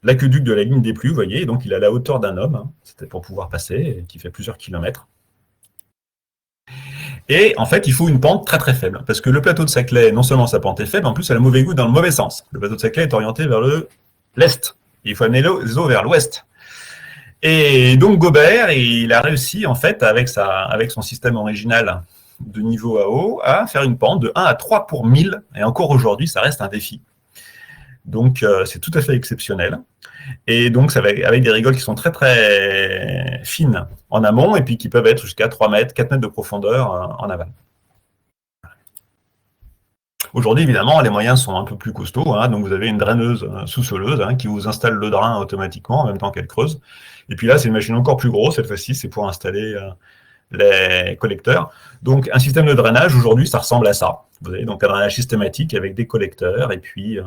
L'aqueduc de la ligne des pluies, vous voyez, donc il a la hauteur d'un homme, c'était pour pouvoir passer, qui fait plusieurs kilomètres. Et en fait, il faut une pente très très faible, parce que le plateau de Saclay, non seulement sa pente est faible, en plus elle a mauvais goût dans le mauvais sens. Le plateau de Saclay est orienté vers l'est, il faut amener les eaux vers l'ouest. Et donc Gobert, il a réussi en fait, avec son système original de niveau à eau, à faire une pente de 1 à 3 pour 1000, et encore aujourd'hui, ça reste un défi. Donc, c'est tout à fait exceptionnel. Et donc, ça va avec des rigoles qui sont très, très fines en amont et puis qui peuvent être jusqu'à 3 mètres, 4 mètres de profondeur en aval. Aujourd'hui, évidemment, les moyens sont un peu plus costauds. Hein, donc, vous avez une draineuse sous-soleuse qui vous installe le drain automatiquement en même temps qu'elle creuse. Et puis là, c'est une machine encore plus grosse. Cette fois-ci, c'est pour installer les collecteurs. Donc, un système de drainage, aujourd'hui, ça ressemble à ça. Vous avez donc un drainage systématique avec des collecteurs et puis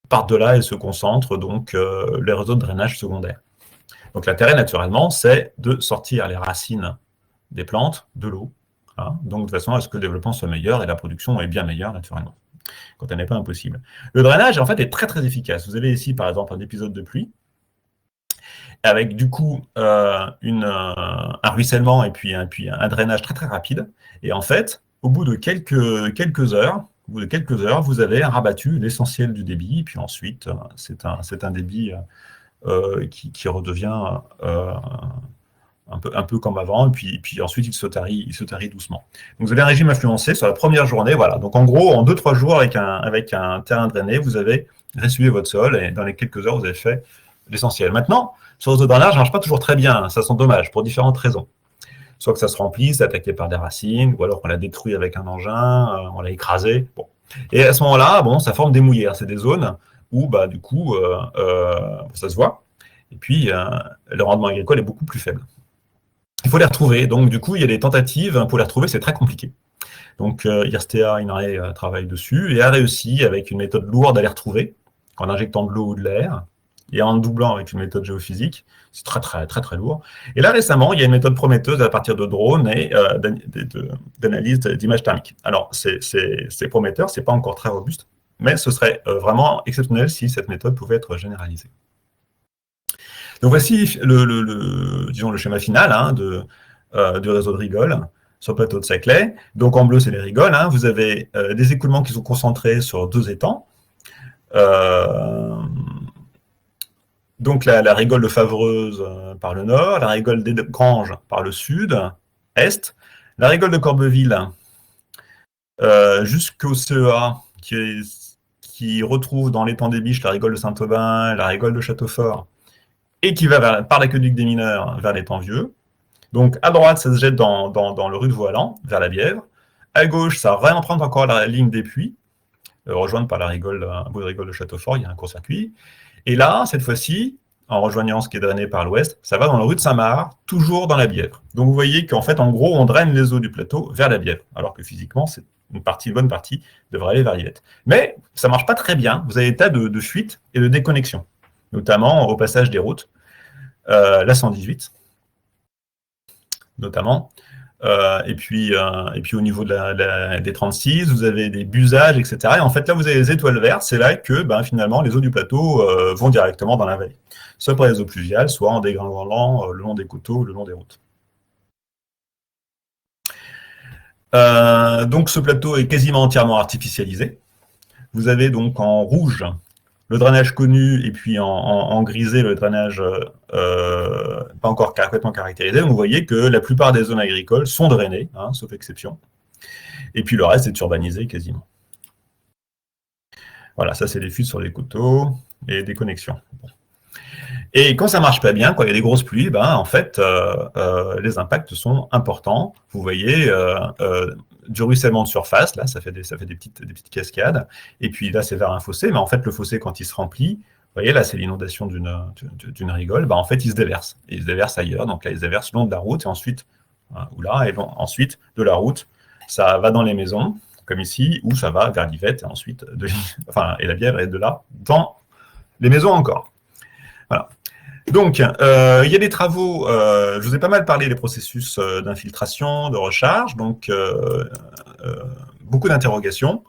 par-delà, elle se concentre donc les réseaux de drainage secondaires. Donc, l'intérêt, naturellement, c'est de sortir les racines des plantes de l'eau. Hein, donc, de façon à ce que le développement soit meilleur et la production est bien meilleure, naturellement, quand elle n'est pas impossible. Le drainage, en fait, est très, très efficace. Vous avez ici, par exemple, un épisode de pluie, avec du coup un ruissellement et puis un drainage très, très rapide. Et en fait, au bout de quelques heures, vous avez rabattu l'essentiel du débit. Et puis ensuite, c'est un débit qui redevient un peu comme avant, et puis ensuite il se tarit doucement. Donc vous avez un régime influencé sur la première journée, voilà. Donc en gros, en 2-3 jours, avec un terrain drainé, vous avez ressuyé votre sol, et dans les quelques heures, vous avez fait l'essentiel. Maintenant, sur ce drainage, ça ne marche pas toujours très bien, ça sent dommage, pour différentes raisons. Soit que ça se remplisse, c'est attaqué par des racines, ou alors qu'on l'a détruit avec un engin, on l'a écrasé. Bon. Et à ce moment-là, bon, ça forme des mouillères, c'est des zones où, bah, du coup, ça se voit, et puis le rendement agricole est beaucoup plus faible. Il faut les retrouver. Donc, du coup, il y a des tentatives pour les retrouver, c'est très compliqué. Donc, IRSTEA, INRAE travaille dessus et a réussi, avec une méthode lourde, à les retrouver, en injectant de l'eau ou de l'air, et en doublant avec une méthode géophysique. C'est très, très, très, très lourd. Et là, récemment, il y a une méthode prometteuse à partir de drones et d'analyse d'images thermiques. Alors, c'est prometteur, c'est pas encore très robuste, mais ce serait vraiment exceptionnel si cette méthode pouvait être généralisée. Donc voici disons le schéma final du réseau de rigoles sur le plateau de Saclay. Donc en bleu, c'est les rigoles. Vous avez des écoulements qui sont concentrés sur 2 étangs. Donc la rigole de Favreuse par le nord, la rigole des Granges par le sud, est, la rigole de Corbeville jusqu'au CEA qui retrouve dans l'étang des Biches la rigole de Saint-Aubin, la rigole de Châteaufort, et qui va par l'aqueduc des Mineurs vers l'étang Vieux. Donc, à droite, ça se jette dans le rue de Voilan, vers la Bièvre. À gauche, ça réemprunte encore la ligne des Puits, rejointe par un bout de rigole de Châteaufort, il y a un court-circuit. Et là, cette fois-ci, en rejoignant ce qui est drainé par l'ouest, ça va dans la rue de Saint-Marc, toujours dans la Bièvre. Donc, vous voyez qu'en fait, en gros, on draine les eaux du plateau vers la Bièvre, alors que physiquement, c'est une bonne partie devrait aller vers l'Yvette. Mais ça ne marche pas très bien. Vous avez des tas de fuites et de déconnexions, notamment au passage des routes. La 118, notamment. Et puis au niveau des 36, vous avez des busages, etc. Et en fait, là, vous avez les étoiles vertes. C'est là que, finalement, les eaux du plateau vont directement dans la vallée. Soit par les eaux pluviales, soit en dégringolant le long des coteaux, le long des routes. Donc, ce plateau est quasiment entièrement artificialisé. Vous avez donc en rouge le drainage connu, et puis en grisé, le drainage pas encore complètement caractérisé. Donc vous voyez que la plupart des zones agricoles sont drainées, sauf exception. Et puis le reste est urbanisé quasiment. Voilà, ça c'est des fuites sur les coteaux et des connexions. Bon. Et quand ça marche pas bien, quand il y a des grosses pluies, en fait, les impacts sont importants. Vous voyez du ruissellement de surface, là, ça fait des petites cascades. Et puis là, c'est vers un fossé. Mais en fait, le fossé, quand il se remplit, vous voyez, là, c'est l'inondation d'une rigole. En fait, il se déverse. Et il se déverse ailleurs. Donc là, il se déverse le long de la route. Et ensuite, ensuite, de la route, ça va dans les maisons, comme ici, ou ça va vers l'Yvette. Et ensuite, et la Bièvre est de là, dans les maisons encore. Voilà. Donc, il y a des travaux, je vous ai pas mal parlé des processus d'infiltration, de recharge, donc beaucoup d'interrogations.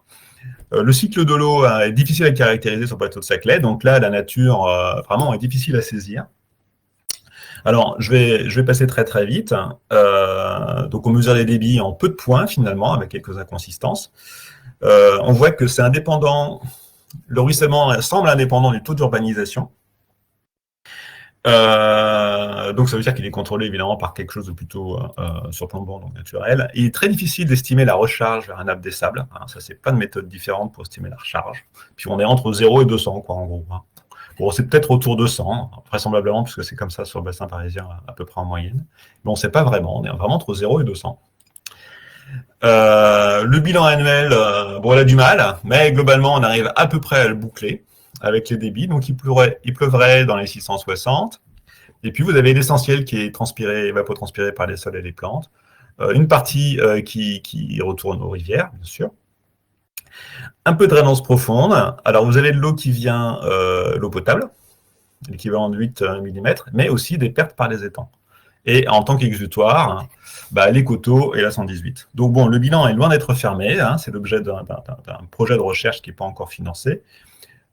Le cycle de l'eau est difficile à caractériser sur le plateau de Saclay, donc là, la nature vraiment est difficile à saisir. Alors, je vais passer très très vite. Donc, on mesure les débits en peu de points, finalement, avec quelques inconsistances. On voit que c'est indépendant, le ruissellement semble indépendant du taux d'urbanisation. Donc ça veut dire qu'il est contrôlé évidemment par quelque chose de plutôt surplombant, donc naturel. Il est très difficile d'estimer la recharge vers un nappe des sables. Hein, ça, c'est plein de méthodes différentes pour estimer la recharge. Puis on est entre 0 et 200, quoi, en gros. Hein. Bon, c'est peut-être autour de 100, vraisemblablement, puisque c'est comme ça sur le bassin parisien à peu près en moyenne. Mais on ne sait pas vraiment, on est vraiment entre 0 et 200. Le bilan annuel, bon, il a du mal, mais globalement, on arrive à peu près à le boucler avec les débits. Donc, il pleuvrait dans les 660. Et puis, vous avez l'essentiel qui est transpiré, évapotranspiré par les sols et les plantes. Une partie qui retourne aux rivières, bien sûr. Un peu de drainance profonde. Alors, vous avez de l'eau qui vient, l'eau potable, l'équivalent de 8 mm, mais aussi des pertes par les étangs. Et en tant qu'exutoire, les coteaux et la 118. Donc bon, le bilan est loin d'être fermé, hein, c'est l'objet d'un projet de recherche qui n'est pas encore financé.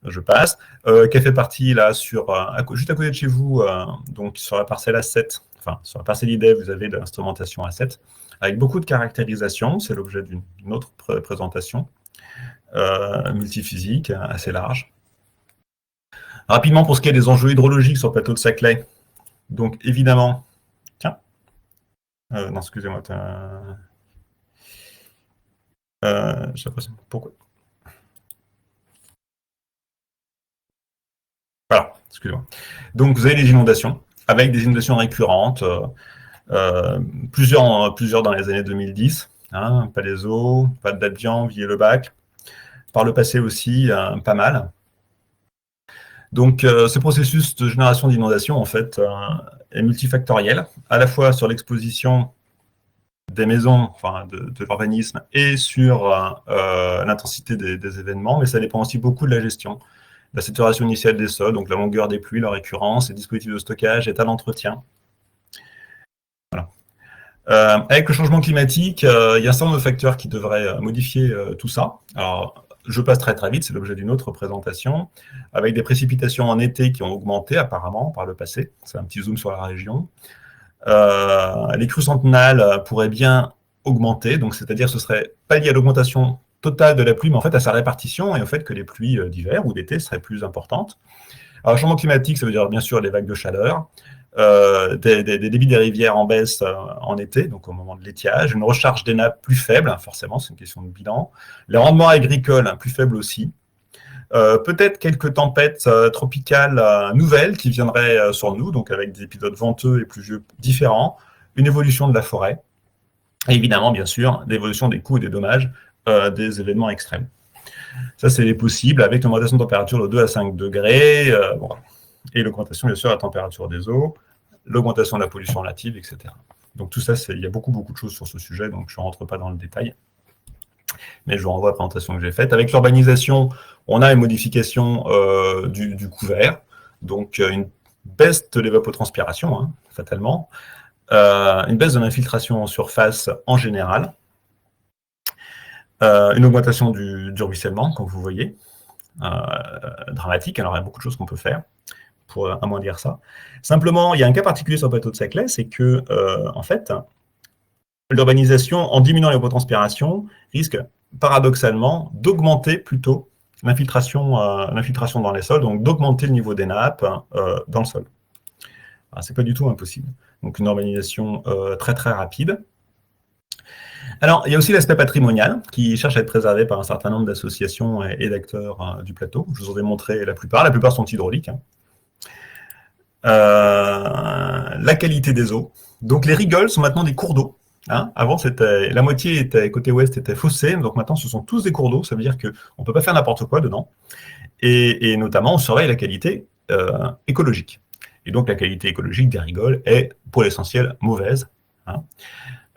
Je passe. Qui a fait partie là juste à côté de chez vous, donc sur la parcelle A7, enfin sur la parcelle IDEV, vous avez de l'instrumentation A7, avec beaucoup de caractérisation, c'est l'objet d'une autre présentation multiphysique, assez large. Rapidement, pour ce qui est des enjeux hydrologiques sur le plateau de Saclay, donc évidemment, non, excusez-moi. J'ai l'impression. Pourquoi? Voilà, excusez-moi. Donc, vous avez les inondations, avec des inondations récurrentes, plusieurs dans les années 2010, hein, Palaiseau, Val d'Albian, Villers-le-Bac. Par le passé aussi, pas mal. Donc, ce processus de génération d'inondations, en fait, est multifactoriel, à la fois sur l'exposition des maisons, enfin de l'urbanisme, et sur l'intensité des événements, mais ça dépend aussi beaucoup de la gestion, la saturation initiale des sols, donc la longueur des pluies, leur récurrence, les dispositifs de stockage, état d'entretien. Voilà. Avec le changement climatique, il y a un certain nombre de facteurs qui devraient modifier tout ça. Alors, je passe très très vite, c'est l'objet d'une autre présentation, avec des précipitations en été qui ont augmenté apparemment par le passé. C'est un petit zoom sur la région. Les crues centennales pourraient bien augmenter, donc c'est-à-dire ce serait pas lié à l'augmentation totale de la pluie, mais en fait à sa répartition et au fait que les pluies d'hiver ou d'été seraient plus importantes. Alors, changement climatique, ça veut dire bien sûr les vagues de chaleur, des débits des rivières en baisse en été, donc au moment de l'étiage, une recharge des nappes plus faible, forcément, c'est une question de bilan, les rendements agricoles plus faibles aussi, peut-être quelques tempêtes tropicales nouvelles qui viendraient sur nous, donc avec des épisodes venteux et pluvieux différents, une évolution de la forêt, et évidemment, bien sûr, l'évolution des coûts et des dommages des événements extrêmes. Ça, c'est possible avec l'augmentation de température de 2 à 5 degrés, et l'augmentation, bien sûr, de la température des eaux, l'augmentation de la pollution relative, etc. Donc tout ça, il y a beaucoup de choses sur ce sujet, donc je ne rentre pas dans le détail. Mais je vous renvoie à la présentation que j'ai faite. Avec l'urbanisation, on a une modification du couvert, donc une baisse de l'évapotranspiration, hein, fatalement, une baisse de l'infiltration en surface en général, une augmentation du ruissellement, comme vous voyez, dramatique. Alors, il y a beaucoup de choses qu'on peut faire pour amoindrir ça. Simplement, il y a un cas particulier sur le plateau de Saclay, c'est que, en fait, l'urbanisation, en diminuant l'évapotranspiration, risque paradoxalement d'augmenter plutôt l'infiltration dans les sols, donc d'augmenter le niveau des nappes dans le sol. C'est pas du tout impossible. Donc une urbanisation très très rapide. Alors, il y a aussi l'aspect patrimonial qui cherche à être préservé par un certain nombre d'associations et d'acteurs du plateau. Je vous en ai montré la plupart. La plupart sont hydrauliques. Hein. La qualité des eaux. Donc les rigoles sont maintenant des cours d'eau. Hein, avant, la moitié côté ouest était fossé, donc maintenant ce sont tous des cours d'eau, ça veut dire qu'on ne peut pas faire n'importe quoi dedans. Et notamment, on surveille la qualité écologique. Et donc la qualité écologique des rigoles est, pour l'essentiel, mauvaise. Hein.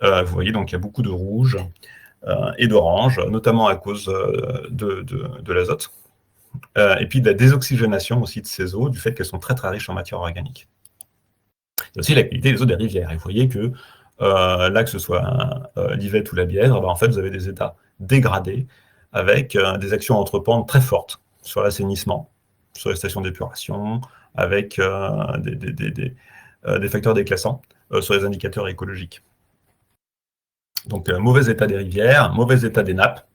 Vous voyez, donc il y a beaucoup de rouge et d'orange, notamment à cause de l'azote. Et puis de la désoxygénation aussi de ces eaux, du fait qu'elles sont très très riches en matière organique. Il y a aussi la qualité des eaux des rivières. Et vous voyez que là, que ce soit l'Yvette ou la Bièvre, en fait, vous avez des états dégradés avec des actions à entreprendre très fortes sur l'assainissement, sur les stations d'épuration, avec des facteurs déclassants sur les indicateurs écologiques. Donc, mauvais état des rivières, mauvais état des nappes,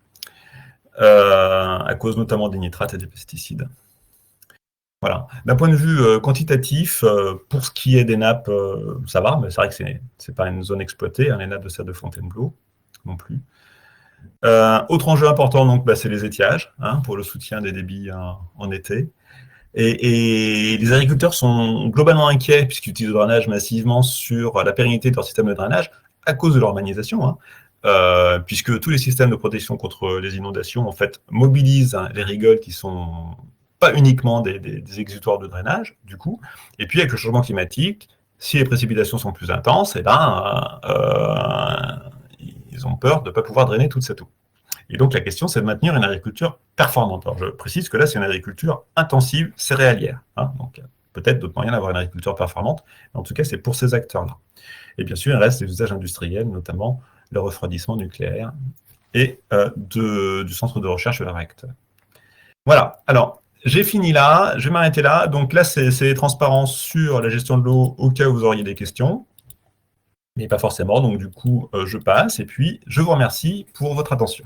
à cause notamment des nitrates et des pesticides. Voilà. D'un point de vue quantitatif, pour ce qui est des nappes, ça va, mais c'est vrai que c'est pas une zone exploitée, hein, les nappes de serre de Fontainebleau non plus. Autre enjeu important, donc, c'est les étiages, hein, pour le soutien des débits en été. Et les agriculteurs sont globalement inquiets, puisqu'ils utilisent le drainage massivement, sur la pérennité de leur système de drainage, à cause de l'urbanisation, hein, puisque tous les systèmes de protection contre les inondations, en fait, mobilisent, hein, les rigoles qui sont pas uniquement des exutoires de drainage, du coup. Et puis, avec le changement climatique, si les précipitations sont plus intenses, eh ben, ils ont peur de ne pas pouvoir drainer toute cette eau. Et donc, la question, c'est de maintenir une agriculture performante. Alors, je précise que là, c'est une agriculture intensive céréalière, hein, donc peut-être d'autres moyens d'avoir une agriculture performante, mais en tout cas, c'est pour ces acteurs-là. Et bien sûr, il reste les usages industriels, notamment le refroidissement nucléaire et du centre de recherche de la réacteur. Voilà, alors, j'ai fini là, je vais m'arrêter là. Donc là, c'est les transparences sur la gestion de l'eau au cas où vous auriez des questions, mais pas forcément, donc du coup, je passe, et puis je vous remercie pour votre attention.